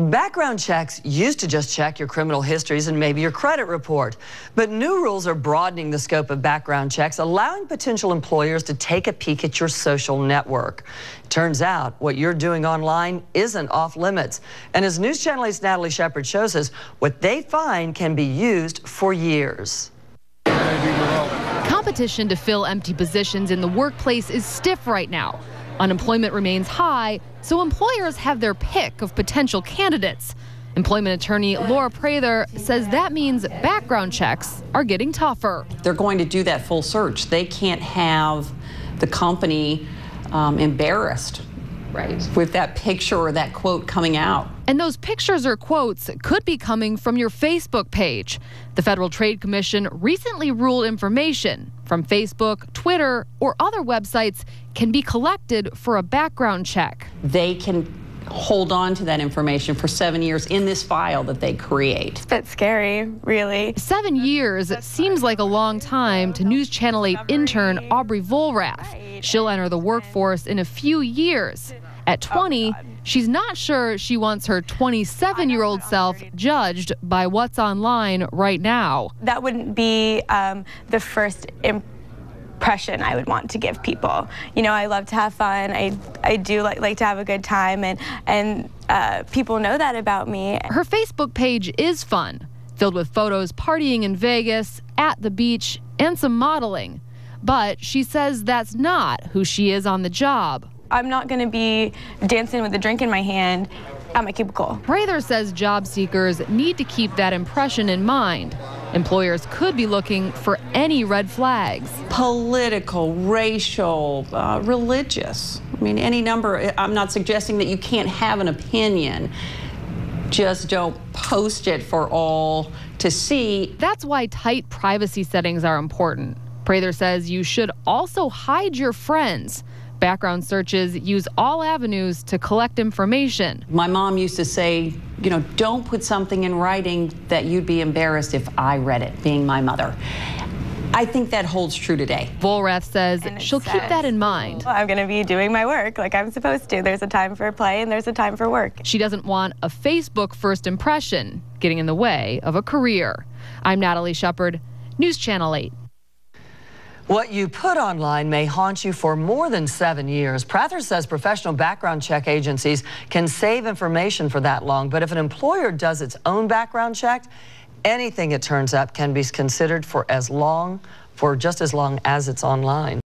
Background checks used to just check your criminal histories and maybe your credit report. But new rules are broadening the scope of background checks, allowing potential employers to take a peek at your social network. Turns out what you're doing online isn't off limits. And as News Channel 8's Natalie Shepard shows us, what they find can be used for years. Competition to fill empty positions in the workplace is stiff right now. Unemployment remains high, so employers have their pick of potential candidates. Employment attorney AubreyVollrath says that means background checks are getting tougher. They're going to do that full search. They can't have the company embarrassed, right, with that picture or that quote coming out. And those pictures or quotes could be coming from your Facebook page. The Federal Trade Commission recently ruled information from Facebook, Twitter, or other websites can be collected for a background check. They can hold on to that information for 7 years in this file that they create. It's a bit scary, really. 7 years seems like a long time to News Channel 8 intern AubreyVollrath. She'll enter the workforce in a few years. At 20, she's not sure she wants her 27-year-old self judged by what's online right now. That wouldn't be the first impression I would want to give people. You know, I love to have fun. I do like to have a good time, and people know that about me. Her Facebook page is fun, filled with photos partying in Vegas, at the beach, and some modeling. But she says that's not who she is on the job. I'm not going to be dancing with a drink in my hand at my cubicle. Prather says job seekers need to keep that impression in mind. Employers could be looking for any red flags. Political, racial, religious. I mean, any number. I'm not suggesting that you can't have an opinion. Just don't post it for all to see. That's why tight privacy settings are important. Prather says you should also hide your friends. Background searches use all avenues to collect information. My mom used to say, you know, don't put something in writing that you'd be embarrassed if I read it, being my mother. I think that holds true today. Vollrath says she'll keep that in mind. I'm going to be doing my work like I'm supposed to. There's a time for play and there's a time for work. She doesn't want a Facebook first impression getting in the way of a career. I'm Natalie Shepard, News Channel 8. What you put online may haunt you for more than 7 years. Prather says professional background check agencies can save information for that long, but if an employer does its own background check, anything it turns up can be considered for just as long as it's online.